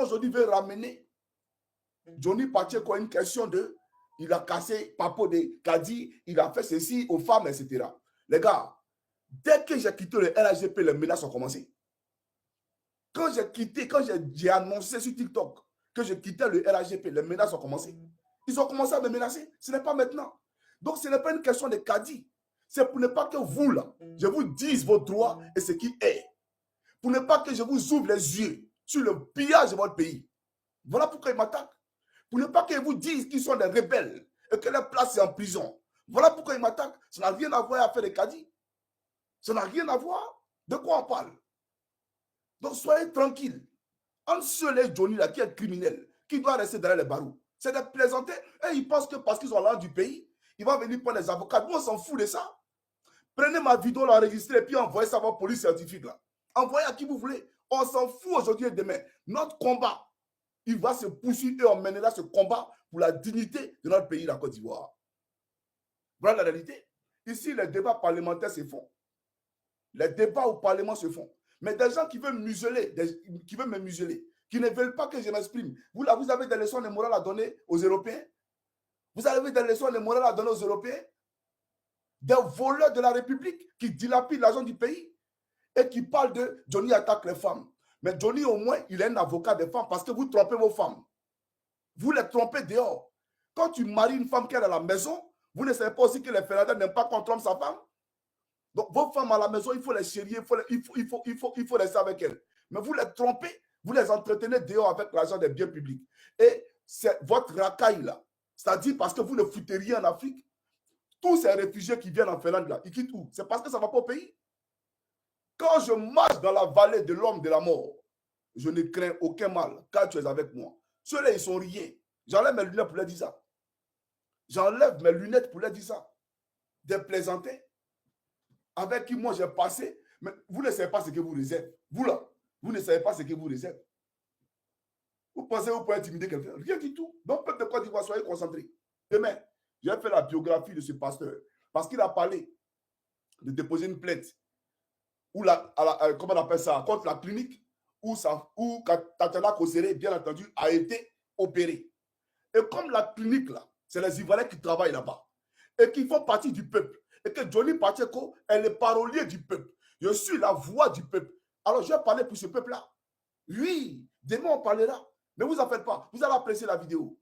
Quelqu'un aujourd'hui veut ramener Johnny Pacheco à une question de il a cassé Papo de Kadi, il a fait ceci aux femmes, etc. Les gars, dès que j'ai quitté le RHGP, les menaces ont commencé. Quand j'ai quitté, quand j'ai annoncé sur TikTok que je quittais le RHGP, les menaces ont commencé. Ils ont commencé à me menacer. Ce n'est pas maintenant. Donc, ce n'est pas une question de Kadi. C'est pour ne pas que vous, là, je vous dise vos droits et ce qui est. Pour ne pas que je vous ouvre les yeux sur le pillage de votre pays. Voilà pourquoi ils m'attaquent. Pour ne pas qu'ils vous disent qu'ils sont des rebelles et que leur place est en prison. Voilà pourquoi ils m'attaquent. Ça n'a rien à voir avec les Kadi. Ça n'a rien à voir. De quoi on parle? Donc, soyez tranquilles. Entre ceux les Johnny là, qui est criminel, qui doit rester derrière les barreaux, c'est de plaisanter. Et ils pensent que parce qu'ils sont là du pays, ils vont venir prendre les avocats. Nous, on s'en fout de ça. Prenez ma vidéo, l'enregistrer et puis envoyez ça à votre police scientifique. Là. Envoyez à qui vous voulez. On s'en fout aujourd'hui et demain. Notre combat, il va se poursuivre et on mènera ce combat pour la dignité de notre pays, la Côte d'Ivoire. Voilà la réalité. Ici, les débats parlementaires se font. Les débats au Parlement se font. Mais des gens qui veulent museler, qui veulent me museler, qui ne veulent pas que je m'exprime. Vous avez des leçons de morale à donner aux Européens? Vous avez des leçons de morale à donner aux Européens? Des voleurs de la République qui dilapident l'argent du pays et qui parlent de Johnny attaque les femmes. Mais Johnny, au moins, il est un avocat des femmes parce que vous trompez vos femmes. Vous les trompez dehors. Quand tu maries une femme qui est à la maison, vous ne savez pas aussi que les Finlandais n'aiment pas qu'on trompe sa femme? Donc, vos femmes à la maison, il faut les chérir, il faut rester avec elles. Mais vous les trompez, vous les entretenez dehors avec l'argent des biens publics. Et c'est votre racaille là. C'est-à-dire parce que vous ne foutez rien en Afrique. Tous ces réfugiés qui viennent en Finlande là, ils quittent où? C'est parce que ça ne va pas au pays. Quand je marche dans la vallée de l'homme de la mort, je ne crains aucun mal, car tu es avec moi. Ceux-là, ils sont rien. J'enlève mes lunettes pour leur dire ça. J'enlève mes lunettes pour leur dire ça. Des plaisantés avec qui moi j'ai passé, mais vous ne savez pas ce que vous réserve. Vous là, vous ne savez pas ce que vous réserve. Vous pensez que vous pouvez intimider quelqu'un? Rien du tout. Donc, peuple de Côte d'Ivoire, soyez concentrés. Demain, j'ai fait la biographie de ce pasteur parce qu'il a parlé de déposer une plainte ou comment on appelle ça, contre la clinique où Tatiana Kosere, bien entendu, a été opérée. Et comme la clinique là, c'est les Ivoiriens qui travaillent là-bas et qui font partie du peuple. Et que Johnny Pacheco est le parolier du peuple. Je suis la voix du peuple. Alors, je vais parler pour ce peuple-là. Oui, demain on parlera. Ne vous en faites pas. Vous allez apprécier la vidéo.